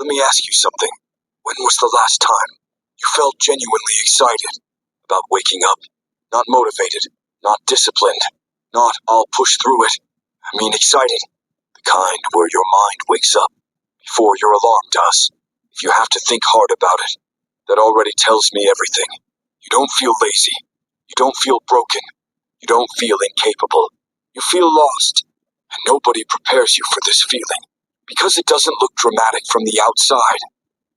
Let me ask you something. When was the last time you felt genuinely excited about waking up? Not motivated, not disciplined, not I'll push through it. I mean excited. The kind where your mind wakes up before your alarm does. If you have to think hard about it, that already tells me everything. You don't feel lazy. You don't feel broken. You don't feel incapable. You feel lost. And nobody prepares you for this feeling. Because it doesn't look dramatic from the outside.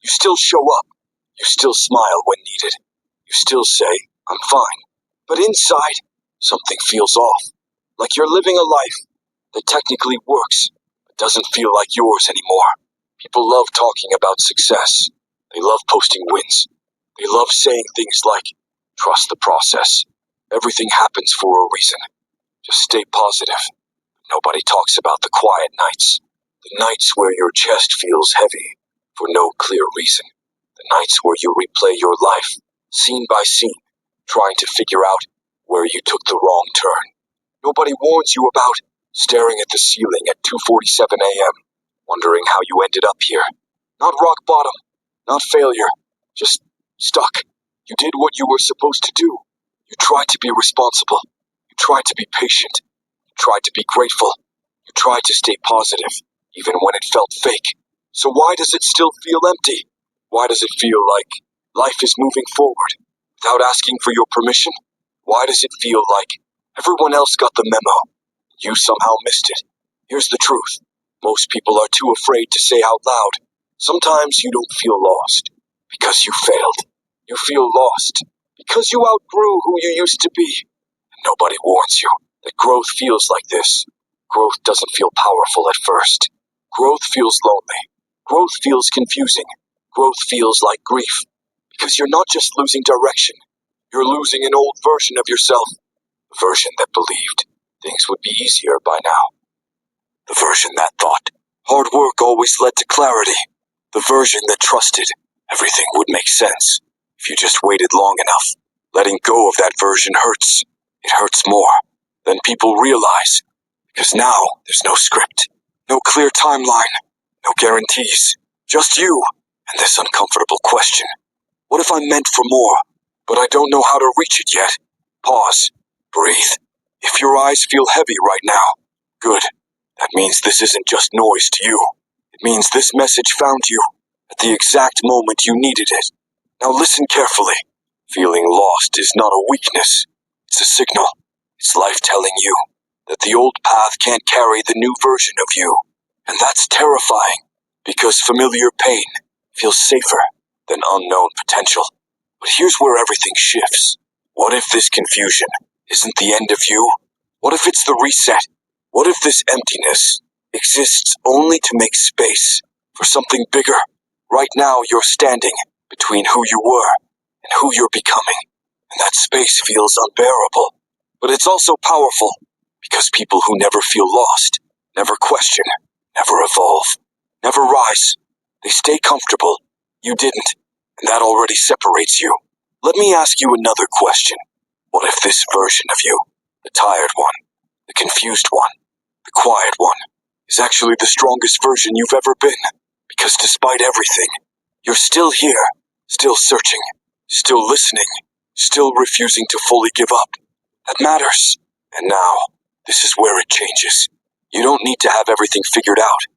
You still show up. You still smile when needed. You still say, I'm fine. But inside, something feels off. Like you're living a life that technically works, but doesn't feel like yours anymore. People love talking about success. They love posting wins. They love saying things like, trust the process. Everything happens for a reason. Just stay positive. Nobody talks about the quiet nights. The nights where your chest feels heavy for no clear reason. The nights where you replay your life, scene by scene, trying to figure out where you took the wrong turn. Nobody warns you about staring at the ceiling at 2:47 a.m., wondering how you ended up here. Not rock bottom, not failure, just stuck. You did what you were supposed to do. You tried to be responsible. You tried to be patient. You tried to be grateful. You tried to stay positive, even when it felt fake. So why does it still feel empty? Why does it feel like life is moving forward without asking for your permission? Why does it feel like everyone else got the memo? You somehow missed it. Here's the truth. Most people are too afraid to say out loud. Sometimes you don't feel lost because you failed. You feel lost because you outgrew who you used to be. And nobody warns you that growth feels like this. Growth doesn't feel powerful at first. Growth feels lonely. Growth feels confusing. Growth feels like grief. Because you're not just losing direction. You're losing an old version of yourself. The version that believed things would be easier by now. The version that thought hard work always led to clarity. The version that trusted everything would make sense if you just waited long enough. Letting go of that version hurts. It hurts more than people realize. Because now there's no script, no clear timeline, no guarantees. Just you and this uncomfortable question. What if I'm meant for more, but I don't know how to reach it yet? Pause. Breathe. If your eyes feel heavy right now, good. That means this isn't just noise to you. It means this message found you at the exact moment you needed it. Now listen carefully. Feeling lost is not a weakness. It's a signal. It's life telling you that the old path can't carry the new version of you. And that's terrifying, because familiar pain feels safer than unknown potential. But here's where everything shifts. What if this confusion isn't the end of you? What if it's the reset? What if this emptiness exists only to make space for something bigger? Right now you're standing between who you were and who you're becoming. And that space feels unbearable. But it's also powerful, because people who never feel lost, never question, never evolve, never rise. They stay comfortable. You didn't, and that already separates you. Let me ask you another question. What if this version of you, the tired one, the confused one, the quiet one, is actually the strongest version you've ever been? Because despite everything, you're still here, still searching, still listening, still refusing to fully give up. That matters. And now, this is where it changes. You don't need to have everything figured out.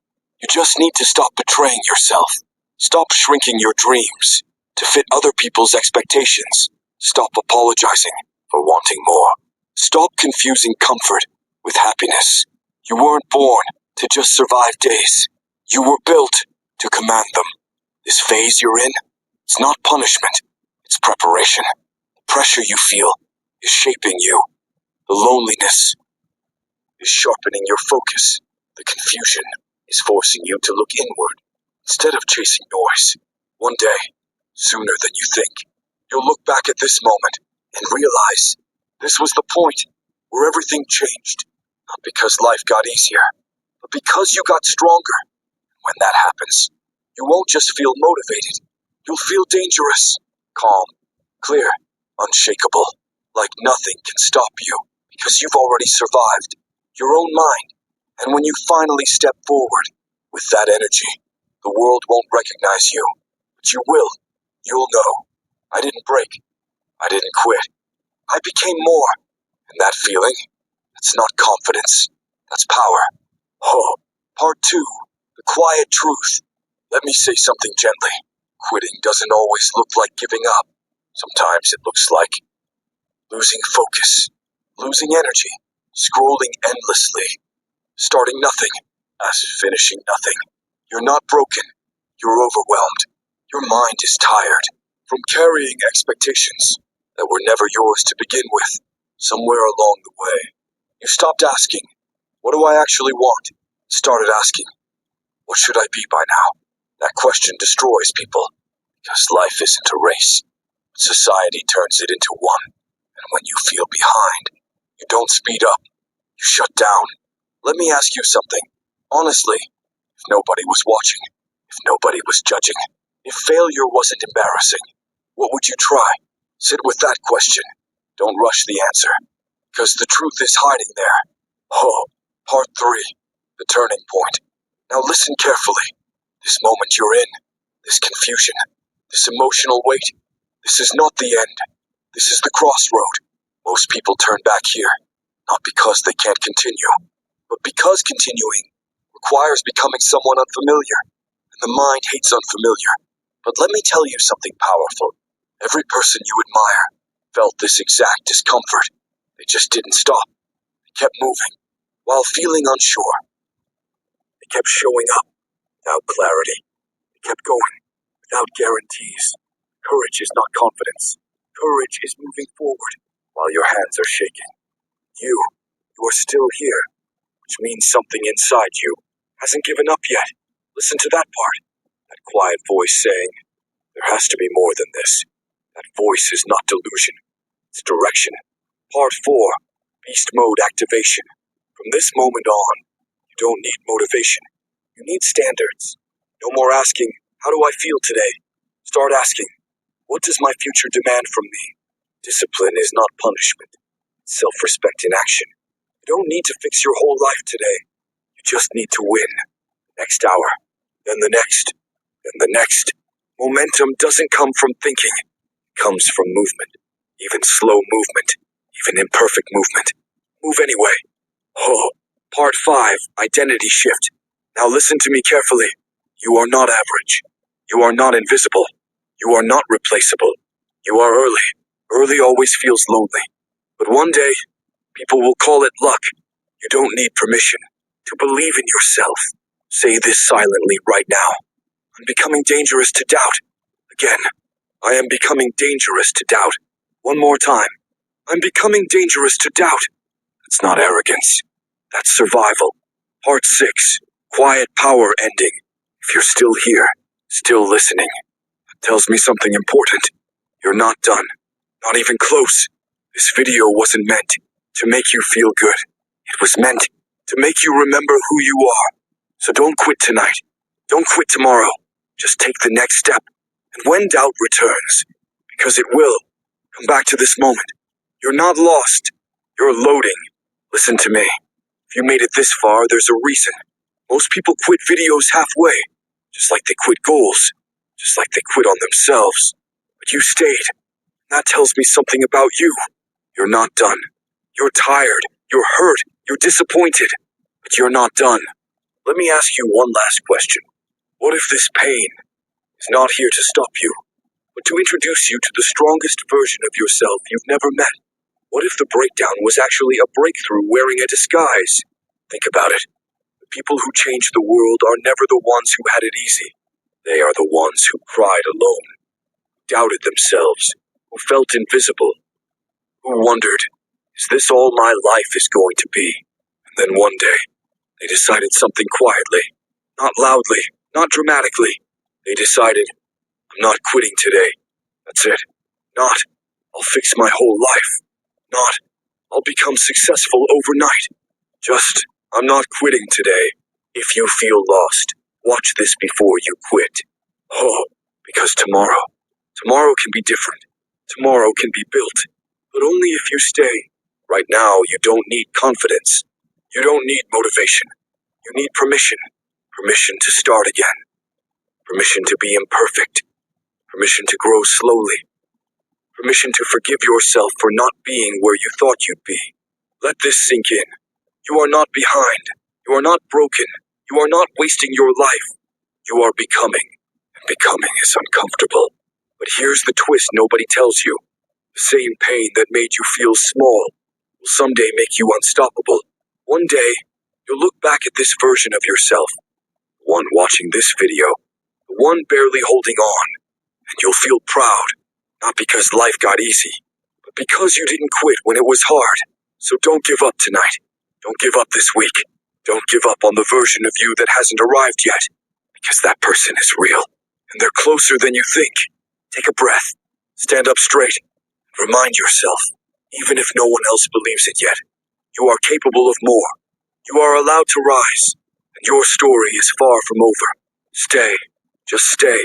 You just need to stop betraying yourself. Stop shrinking your dreams to fit other people's expectations. Stop apologizing for wanting more. Stop confusing comfort with happiness. You weren't born to just survive days. You were built to command them. This phase you're in, it's not punishment. It's preparation. The pressure you feel is shaping you. The loneliness is sharpening your focus. The confusion is forcing you to look inward instead of chasing noise. One day, sooner than you think, you'll look back at this moment and realize this was the point where everything changed. Not because life got easier, but because you got stronger. When that happens, you won't just feel motivated. You'll feel dangerous, calm, clear, unshakable, like nothing can stop you, because you've already survived your own mind. And when you finally step forward with that energy, The world won't recognize you, but you will. You'll know. I didn't break. I didn't quit. I became more. And that feeling, it's not confidence. That's power. Oh, part 2. The quiet truth. Let me say something gently. Quitting doesn't always look like giving up. Sometimes it looks like losing focus, losing energy, scrolling endlessly, starting nothing, as finishing nothing. You're not broken. You're overwhelmed. Your mind is tired from carrying expectations that were never yours to begin with. Somewhere along the way, you stopped asking, what do I actually want? Started asking, what should I be by now? That question destroys people, because life isn't a race. Society turns it into one, and when you feel behind, you don't speed up, you shut down. Let me ask you something. Honestly, if nobody was watching, if nobody was judging, if failure wasn't embarrassing, what would you try? Sit with that question. Don't rush the answer, because the truth is hiding there. Oh, part 3, the turning point. Now listen carefully. This moment you're in, this confusion, this emotional weight, this is not the end. This is the crossroad. Most people turn back here, not because they can't continue, but because continuing requires becoming someone unfamiliar, and the mind hates unfamiliar. But let me tell you something powerful. Every person you admire felt this exact discomfort. They just didn't stop. They kept moving, while feeling unsure. They kept showing up without clarity. They kept going without guarantees. Courage is not confidence. Courage is moving forward while your hands are shaking. You are still here, which means something inside you hasn't given up yet. Listen to that part. That quiet voice saying, there has to be more than this. That voice is not delusion. It's direction. Part 4, Beast Mode Activation. From this moment on, you don't need motivation. You need standards. No more asking, how do I feel today? Start asking, what does my future demand from me? Discipline is not punishment. It's self-respect in action. You don't need to fix your whole life today. You just need to win. Next hour, then the next, then the next. Momentum doesn't come from thinking. It comes from movement. Even slow movement. Even imperfect movement. Move anyway. Oh, part 5, Identity Shift. Now listen to me carefully. You are not average. You are not invisible. You are not replaceable. You are early. Early always feels lonely. But one day, people will call it luck. You don't need permission to believe in yourself. Say this silently right now. I'm becoming dangerous to doubt. Again, I am becoming dangerous to doubt. One more time. I'm becoming dangerous to doubt. That's not arrogance. That's survival. Part 6, Quiet Power Ending. If you're still here, still listening, that tells me something important. You're not done. Not even close. This video wasn't meant to make you feel good. It was meant to make you remember who you are. So don't quit tonight. Don't quit tomorrow. Just take the next step. And when doubt returns, because it will, come back to this moment. You're not lost. You're loading. Listen to me. If you made it this far, there's a reason. Most people quit videos halfway, just like they quit goals, just like they quit on themselves. But you stayed. That tells me something about you. You're not done. You're tired. You're hurt. You're disappointed. But you're not done. Let me ask you one last question. What if this pain is not here to stop you, but to introduce you to the strongest version of yourself you've never met? What if the breakdown was actually a breakthrough wearing a disguise? Think about it. The people who change the world are never the ones who had it easy. They are the ones who cried alone, doubted themselves, who felt invisible, who wondered, is this all my life is going to be? And then one day, they decided something quietly, not loudly, not dramatically. They decided, I'm not quitting today. That's it. Not, I'll fix my whole life. Not, I'll become successful overnight. Just, I'm not quitting today. If you feel lost, watch this before you quit. Oh, because tomorrow can be different. Tomorrow can be built, but only if you stay. Right now, you don't need confidence. You don't need motivation. You need permission. Permission to start again. Permission to be imperfect. Permission to grow slowly. Permission to forgive yourself for not being where you thought you'd be. Let this sink in. You are not behind. You are not broken. You are not wasting your life. You are becoming. And becoming is uncomfortable. But here's the twist nobody tells you. The same pain that made you feel small will someday make you unstoppable. One day, you'll look back at this version of yourself, the one watching this video, the one barely holding on, and you'll feel proud, not because life got easy, but because you didn't quit when it was hard. So don't give up tonight. Don't give up this week. Don't give up on the version of you that hasn't arrived yet, because that person is real, and they're closer than you think. Take a breath, stand up straight, and remind yourself, even if no one else believes it yet, you are capable of more. You are allowed to rise, and your story is far from over. Stay, just stay,